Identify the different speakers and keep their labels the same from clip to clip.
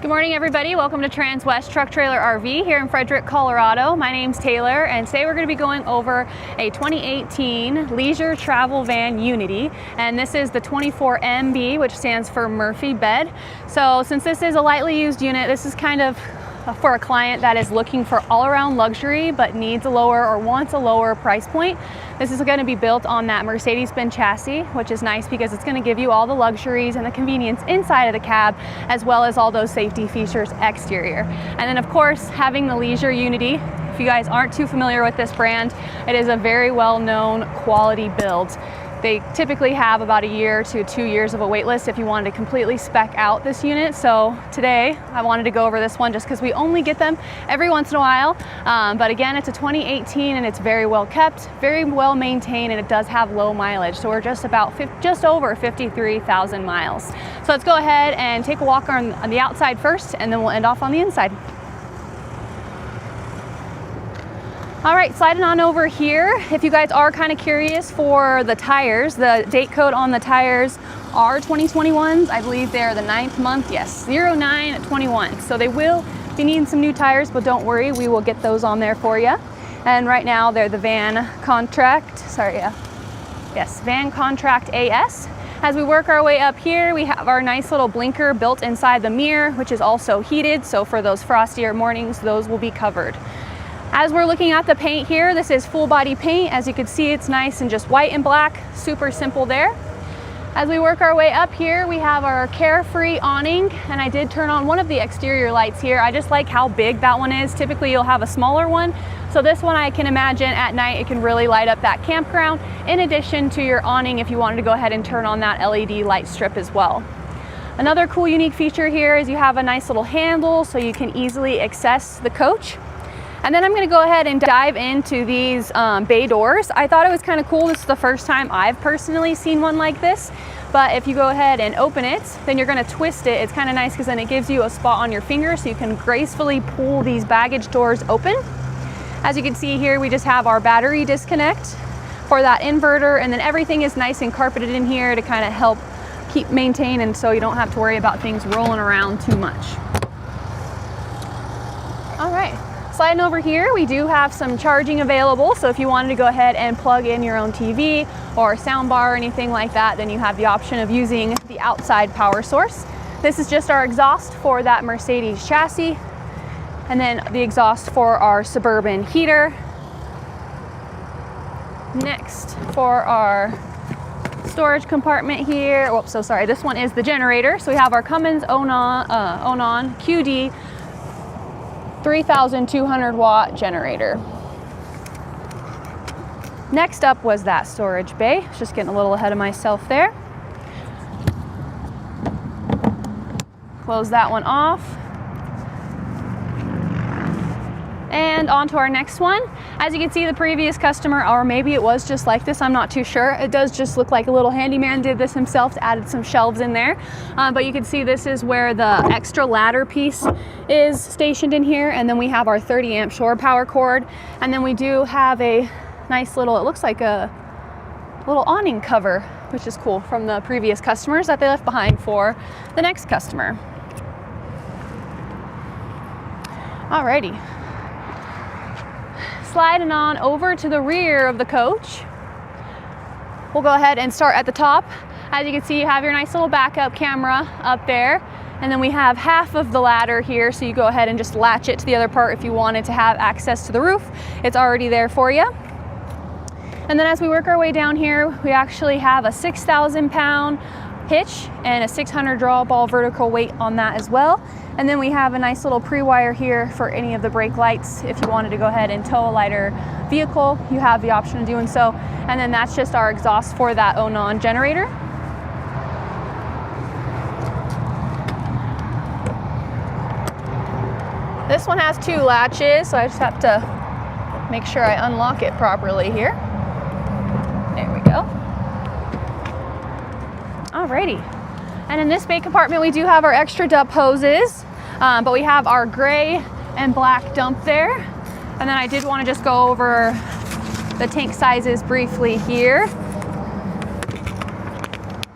Speaker 1: Good morning, everybody. Welcome to Transwest Truck Trailer RV here in Frederick, Colorado. My name's Taylor, and today we're going to be going over a 2018 leisure travel van Unity, and this is the 24MB, which stands for Murphy bed. So since this is a lightly used unit, this is kind of for a client that is looking for all-around luxury but needs a lower or wants a lower price point. This is going to be built on that Mercedes-Benz chassis, which is nice because it's going to give you all the luxuries and the convenience inside of the cab, as well as all those safety features exterior. And then of course, having the Leisure Unity. If you guys aren't too familiar with this brand, it is a very well-known quality build. They typically have about a year to 2 years of a wait list if you wanted to completely spec out this unit. So today I wanted to go over this one just because we only get them every once in a while. But again, it's a 2018 and it's very well kept, very well maintained, and it does have low mileage. So we're just over 53,000 miles. So let's go ahead and take a walk on the outside first, and then we'll end off on the inside. All right, sliding on over here. If you guys are kind of curious for the tires, the date code on the tires are 2021s. I believe they're the 9th month, yes, 0921. So they will be needing some new tires, but don't worry, we will get those on there for you. And right now they're the Van Contract, Van Contract AS. As we work our way up here, we have our nice little blinker built inside the mirror, which is also heated. So for those frostier mornings, those will be covered. As we're looking at the paint here, this is full body paint. As you can see, it's nice and just white and black, super simple there. As we work our way up here, we have our Carefree awning, and I did turn on one of the exterior lights here. I just like how big that one is. Typically you'll have a smaller one. So this one, I can imagine at night, it can really light up that campground, in addition to your awning if you wanted to go ahead and turn on that LED light strip as well. Another cool unique feature here is you have a nice little handle so you can easily access the coach. And then I'm gonna go ahead and dive into these bay doors. I thought it was kind of cool. This is the first time I've personally seen one like this. But if you go ahead and open it, then you're gonna twist it. It's kind of nice because then it gives you a spot on your finger so you can gracefully pull these baggage doors open. As you can see here, we just have our battery disconnect for that inverter, and then everything is nice and carpeted in here to kind of help keep maintain, and so you don't have to worry about things rolling around too much. All right. Sliding over here, we do have some charging available. So if you wanted to go ahead and plug in your own TV or sound bar or anything like that, then you have the option of using the outside power source. This is just our exhaust for that Mercedes chassis, and then the exhaust for our Suburban heater. Next, for our storage compartment here, whoops, so sorry, this one is the generator. So we have our Cummins Onan QD 3,200 watt generator. Next up was that storage bay. Just getting a little ahead of myself there. Close that one off. And on to our next one. As you can see, the previous customer, or maybe it was just like this, I'm not too sure. It does just look like a little handyman did this himself, added some shelves in there. But you can see this is where the extra ladder piece is stationed in here. And then we have our 30 amp shore power cord. And then we do have a nice little, it looks like a little awning cover, which is cool, from the previous customers that they left behind for the next customer. Alrighty. Sliding on over to the rear of the coach. We'll go ahead and start at the top. As you can see, you have your nice little backup camera up there. And then we have half of the ladder here, so you go ahead and just latch it to the other part if you wanted to have access to the roof. It's already there for you. And then as we work our way down here, we actually have a 6,000 pound hitch and a 600 draw ball vertical weight on that as well. And then we have a nice little pre-wire here for any of the brake lights. If you wanted to go ahead and tow a lighter vehicle, you have the option of doing so. And then that's just our exhaust for that Onan generator. This one has 2 latches, so I just have to make sure I unlock it properly here. There we go. Alrighty. And in this bay compartment, we do have our extra dump hoses, but we have our gray and black dump there. And then I did want to just go over the tank sizes briefly here.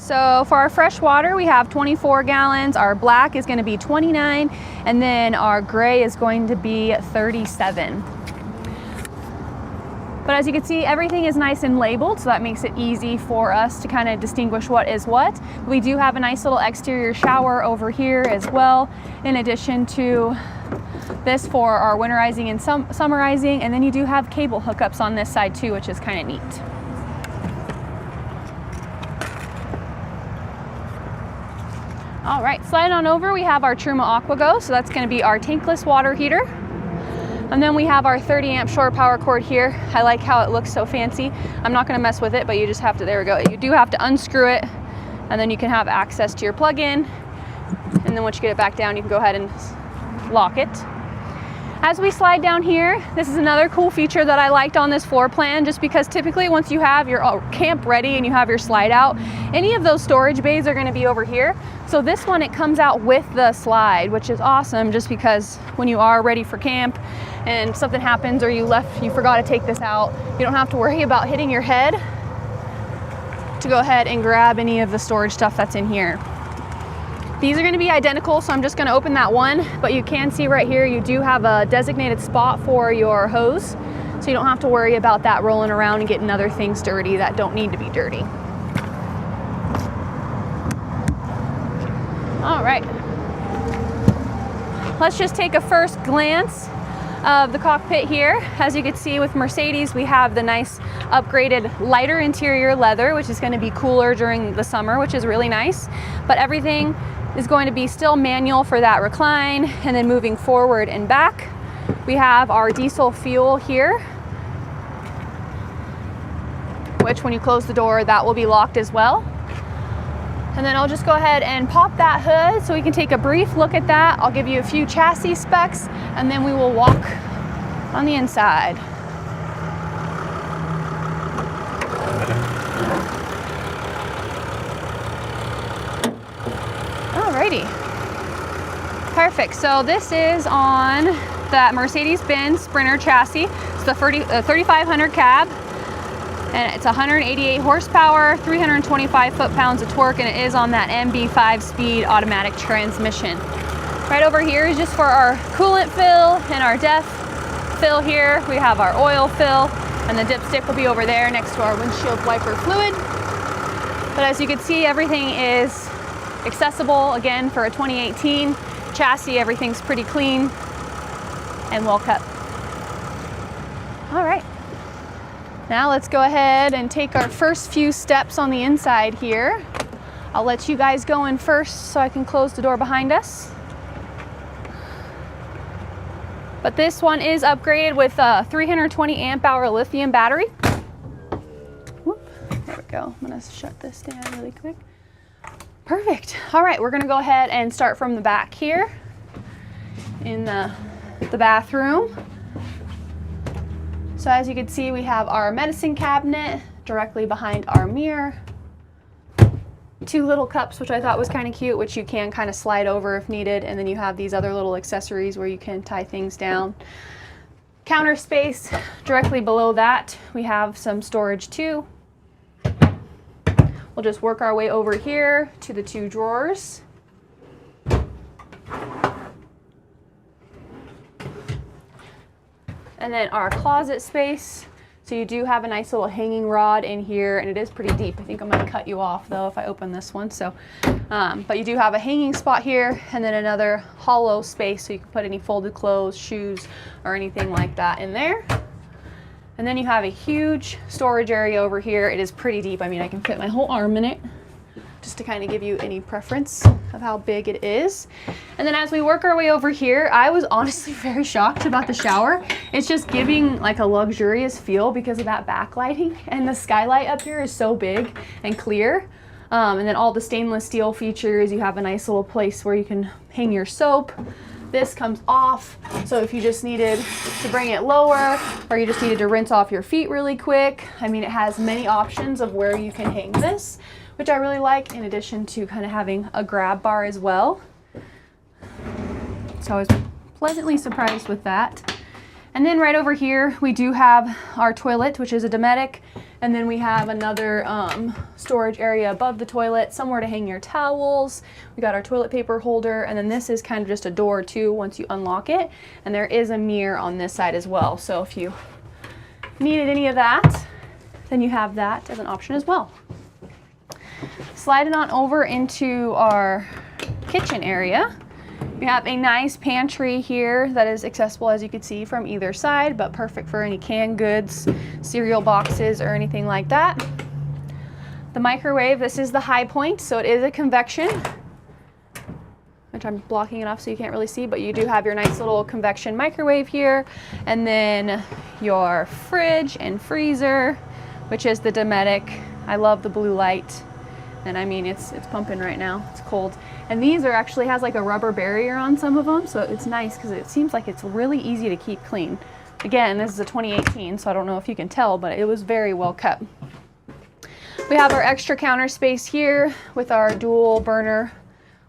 Speaker 1: So for our fresh water, we have 24 gallons. Our black is going to be 29, and then our gray is going to be 37. But as you can see, everything is nice and labeled, so that makes it easy for us to kind of distinguish what is what. We do have a nice little exterior shower over here as well, in addition to this for our winterizing and summerizing, and then you do have cable hookups on this side too, which is kind of neat. All right, slide on over, we have our Truma AquaGo, so that's going to be our tankless water heater. And then we have our 30 amp shore power cord here. I like how it looks so fancy. I'm not going to mess with it, but you just have to, there we go. You do have to unscrew it, and then you can have access to your plug-in. And then once you get it back down, you can go ahead and lock it. As we slide down here, this is another cool feature that I liked on this floor plan, just because typically once you have your camp ready and you have your slide out, any of those storage bays are going to be over here. So this one, it comes out with the slide, which is awesome, just because when you are ready for camp and something happens or you forgot to take this out, you don't have to worry about hitting your head to go ahead and grab any of the storage stuff that's in here. These are going to be identical, so I'm just going to open that one, but you can see right here you do have a designated spot for your hose, so you don't have to worry about that rolling around and getting other things dirty that don't need to be dirty. All right, let's just take a first glance of the cockpit here. As you can see with Mercedes, we have the nice upgraded lighter interior leather, which is going to be cooler during the summer, which is really nice, but everything is going to be still manual for that recline. And then moving forward and back, we have our diesel fuel here, which when you close the door, that will be locked as well. And then I'll just go ahead and pop that hood so we can take a brief look at that. I'll give you a few chassis specs, and then we will walk on the inside. Alrighty, perfect. So this is on that Mercedes-Benz Sprinter chassis. It's the 3500 cab, and it's 188 horsepower, 325 foot-pounds of torque, and it is on that MB5 speed automatic transmission. Right over here is just for our coolant fill and our def fill here. We have our oil fill, and the dipstick will be over there next to our windshield wiper fluid. But as you can see, everything is accessible. Again, for a 2018 chassis, everything's pretty clean and well cut. All right, now let's go ahead and take our first few steps on the inside here. I'll let you guys go in first so I can close the door behind us. But this one is upgraded with a 320 amp hour lithium battery. Whoop, there we go. I'm gonna shut this down really quick. Perfect. All right, we're gonna go ahead and start from the back here in the bathroom. So as you can see, we have our medicine cabinet directly behind our mirror. Two little cups, which I thought was kind of cute, which you can kind of slide over if needed. And then you have these other little accessories where you can tie things down. Counter space directly below that. We have some storage too. We'll just work our way over here to the two drawers. And then our closet space. So you do have a nice little hanging rod in here, and it is pretty deep. I think I'm gonna cut you off though if I open this one. So, but you do have a hanging spot here, and then another hollow space so you can put any folded clothes, shoes, or anything like that in there. And then you have a huge storage area over here. It is pretty deep. I mean, I can fit my whole arm in it, just to kind of give you any preference of how big it is. And then as we work our way over here, I was honestly very shocked about the shower. It's just giving like a luxurious feel because of that backlighting, and the skylight up here is so big and clear. And then all the stainless steel features, you have a nice little place where you can hang your soap. This comes off, so if you just needed to bring it lower, or you just needed to rinse off your feet really quick, I mean, it has many options of where you can hang this, which I really like, in addition to kind of having a grab bar as well. So I was pleasantly surprised with that. And then right over here, we do have our toilet, which is a Dometic. And then we have another storage area above the toilet, somewhere to hang your towels. We got our toilet paper holder, and then this is kind of just a door too once you unlock it. And there is a mirror on this side as well. So if you needed any of that, then you have that as an option as well. Sliding on over into our kitchen area. We have a nice pantry here that is accessible, as you can see, from either side, but perfect for any canned goods, cereal boxes, or anything like that. The microwave, this is the high point, so it is a convection, which I'm blocking it off so you can't really see, but you do have your nice little convection microwave here. And then your fridge and freezer, which is the Dometic. I love the blue light. And I mean, it's pumping right now, it's cold. And these are actually has like a rubber barrier on some of them, so it's nice because it seems like it's really easy to keep clean. Again, this is a 2018, so I don't know if you can tell, but it was very well kept. We have our extra counter space here with our dual burner,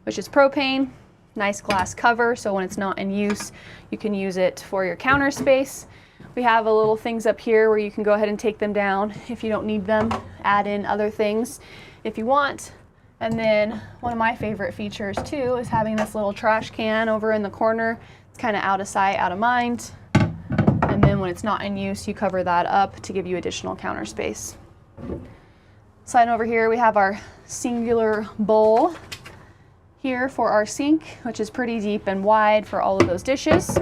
Speaker 1: which is propane. Nice glass cover, so when it's not in use, you can use it for your counter space. We have a little things up here where you can go ahead and take them down if you don't need them, add in other things if you want. And then one of my favorite features too is having this little trash can over in the corner. It's kind of out of sight, out of mind. And then when it's not in use, you cover that up to give you additional counter space. Sliding over here, we have our singular bowl here for our sink, which is pretty deep and wide for all of those dishes.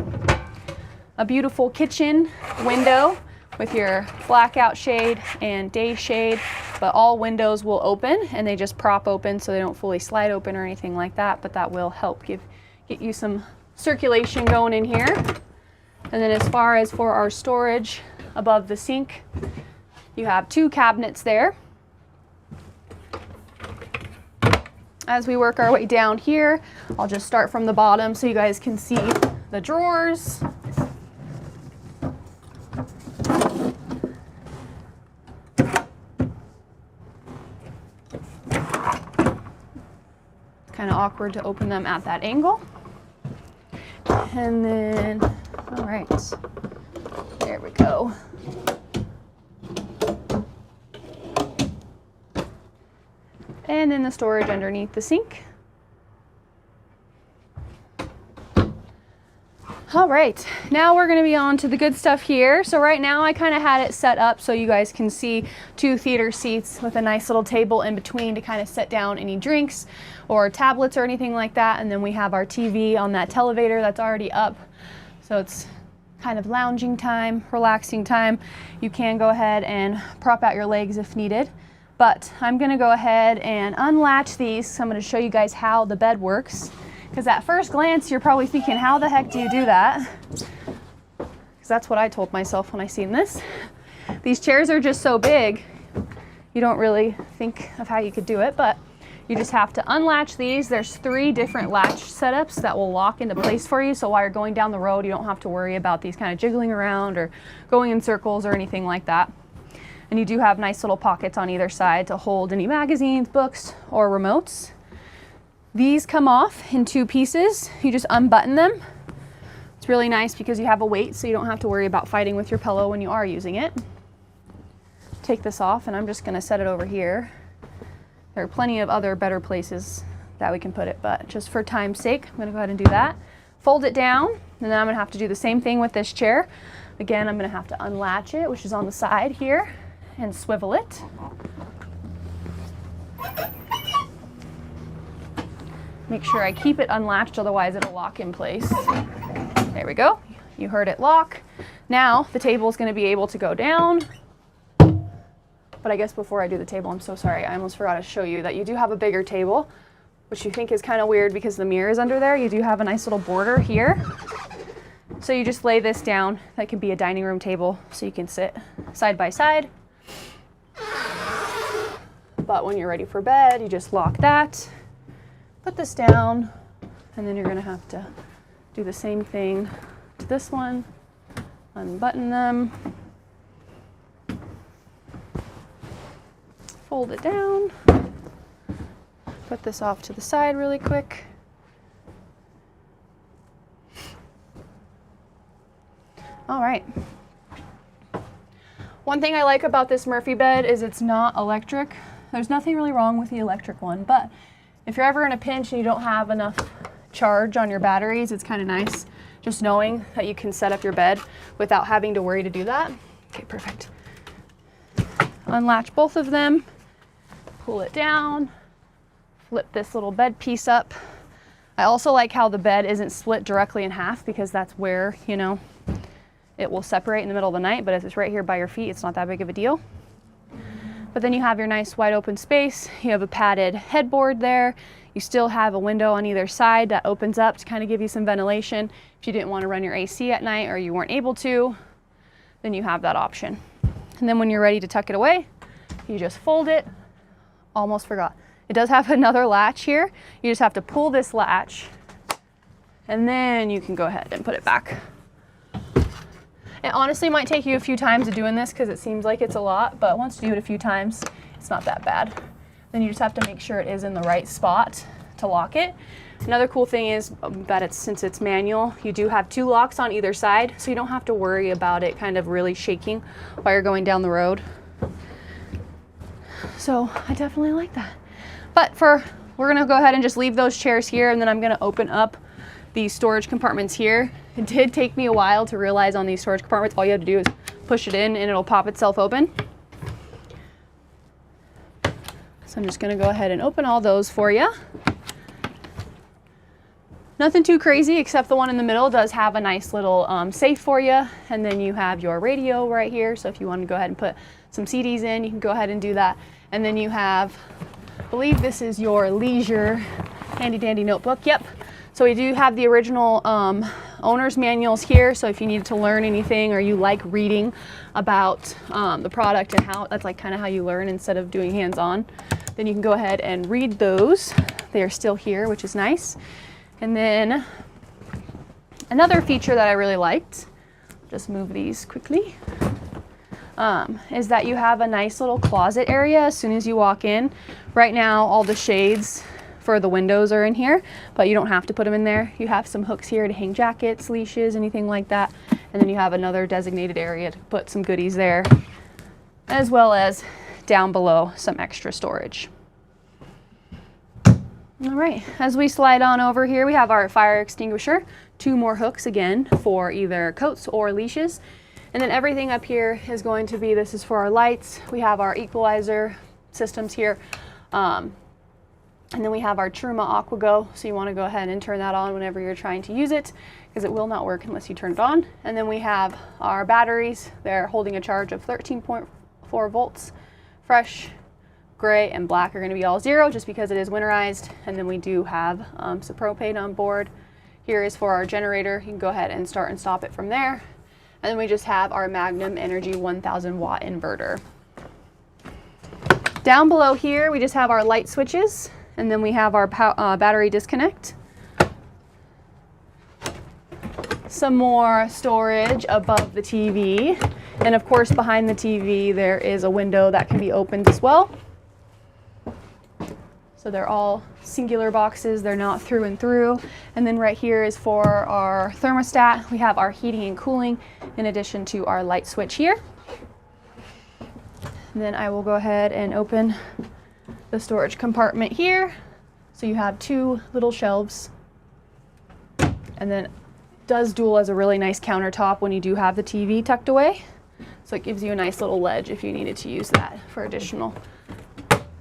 Speaker 1: A beautiful kitchen window with your blackout shade and day shade, but all windows will open and they just prop open so they don't fully slide open or anything like that, but that will help get you some circulation going in here. And then as far as for our storage above the sink, you have two cabinets there. As we work our way down here, I'll just start from the bottom so you guys can see the drawers. Kind of awkward to open them at that angle. And then, all right, there we go. And then the storage underneath the sink. All right, now we're gonna be on to the good stuff here. So right now I kind of had it set up so you guys can see two theater seats with a nice little table in between to kind of set down any drinks or tablets or anything like that. And then we have our TV on that televator that's already up. So it's kind of lounging time, relaxing time. You can go ahead and prop out your legs if needed. But I'm gonna go ahead and unlatch these. So I'm gonna show you guys how the bed works. Because at first glance, you're probably thinking, how the heck do you do that? Because that's what I told myself when I seen this. These chairs are just so big, you don't really think of how you could do it, but you just have to unlatch these. There's 3 different latch setups that will lock into place for you, so while you're going down the road, you don't have to worry about these kind of jiggling around or going in circles or anything like that. And you do have nice little pockets on either side to hold any magazines, books, or remotes. These come off in 2 pieces. You just unbutton them. It's really nice because you have a weight, so you don't have to worry about fighting with your pillow when you are using it. Take this off, and I'm just gonna set it over here. There are plenty of other better places that we can put it, but just for time's sake, I'm gonna go ahead and do that. Fold it down, and then I'm gonna have to do the same thing with this chair. Again, I'm gonna have to unlatch it, which is on the side here, and swivel it. Make sure I keep it unlatched, otherwise it'll lock in place. There we go. You heard it lock. Now the table is going to be able to go down. But I guess before I do the table, I'm so sorry, I almost forgot to show you that you do have a bigger table, which you think is kind of weird because the mirror is under there. You do have a nice little border here. So you just lay this down. That can be a dining room table, so you can sit side by side. But when you're ready for bed, you just lock that. Put this down, and then you're going to have to do the same thing to this one. Unbutton them. Fold it down. Put this off to the side really quick. All right. One thing I like about this Murphy bed is it's not electric. There's nothing really wrong with the electric one, but if you're ever in a pinch and you don't have enough charge on your batteries, it's kind of nice just knowing that you can set up your bed without having to worry to do that. Okay, perfect. Unlatch both of them, pull it down, flip this little bed piece up. I also like how the bed isn't split directly in half, because that's where, you know, it will separate in the middle of the night, but if it's right here by your feet, it's not that big of a deal. But then you have your nice wide open space. You have a padded headboard there. You still have a window on either side that opens up to kind of give you some ventilation. If you didn't want to run your AC at night or you weren't able to, then you have that option. And then when you're ready to tuck it away, you just fold it. Almost forgot. It does have another latch here. You just have to pull this latch and then you can go ahead and put it back. It honestly might take you a few times of doing this because it seems like it's a lot, but once you do it a few times, it's not that bad. Then you just have to make sure it is in the right spot to lock it. Another cool thing is that since it's manual, you do have 2 locks on either side, so you don't have to worry about it kind of really shaking while you're going down the road. So I definitely like that. But we're gonna go ahead and just leave those chairs here, and then I'm gonna open up these storage compartments here. It did take me a while to realize on these storage compartments, all you have to do is push it in and it'll pop itself open. So I'm just gonna go ahead and open all those for you. Nothing too crazy, except the one in the middle does have a nice little safe for you. And then you have your radio right here. So if you want to go ahead and put some CDs in, you can go ahead and do that. And then you have, I believe this is your leisure handy dandy notebook. Yep. So we do have the original owner's manuals here. So if you need to learn anything or you like reading about the product and how that's like kind of how you learn instead of doing hands-on, then you can go ahead and read those. They are still here, which is nice. And then another feature that I really liked, just move these quickly, is that you have a nice little closet area as soon as you walk in. Right now, all the shades for the windows are in here, but you don't have to put them in there. You have some hooks here to hang jackets, leashes, anything like that. And then you have another designated area to put some goodies there, as well as down below some extra storage. All right, as we slide on over here, we have our fire extinguisher, 2 more hooks again for either coats or leashes. And then everything up here is going to be, this is for our lights. We have our equalizer systems here. And then we have our Truma AquaGo, so you want to go ahead and turn that on whenever you're trying to use it, because it will not work unless you turn it on. And then we have our batteries. They're holding a charge of 13.4 volts, fresh. Gray and black are going to be all 0 just because it is winterized. And then we do have some propane on board. Here is for our generator. You can go ahead and start and stop it from there. And then we just have our Magnum Energy 1000 watt inverter. Down below here, we just have our light switches, and then we have our battery disconnect. Some more storage above the TV. And of course, behind the TV, there is a window that can be opened as well. So they're all singular boxes, they're not through and through. And then right here is for our thermostat. We have our heating and cooling in addition to our light switch here. And then I will go ahead and open the storage compartment here. So you have 2 little shelves. And then it does dual as a really nice countertop when you do have the TV tucked away. So it gives you a nice little ledge if you needed to use that for additional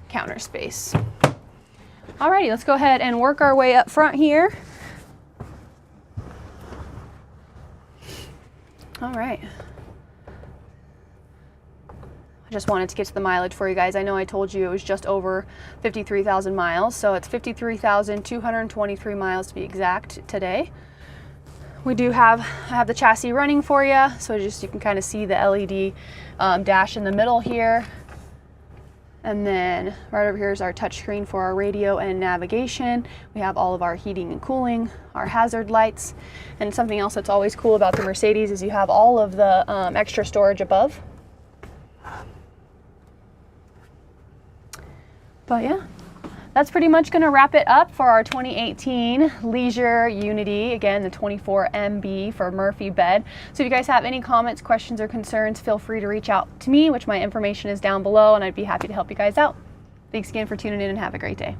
Speaker 1: counter space. Alrighty, let's go ahead and work our way up front here. All right. I just wanted to get to the mileage for you guys. I know I told you it was just over 53,000 miles, so it's 53,223 miles to be exact today. We do have the chassis running for you, so just you can kind of see the LED dash in the middle here. And then right over here is our touchscreen for our radio and navigation. We have all of our heating and cooling, our hazard lights, and something else that's always cool about the Mercedes is you have all of the extra storage above. But yeah, that's pretty much going to wrap it up for our 2018 Leisure Unity. Again, the 24 MB for Murphy bed. So if you guys have any comments, questions, or concerns, feel free to reach out to me, which my information is down below, and I'd be happy to help you guys out. Thanks again for tuning in and have a great day.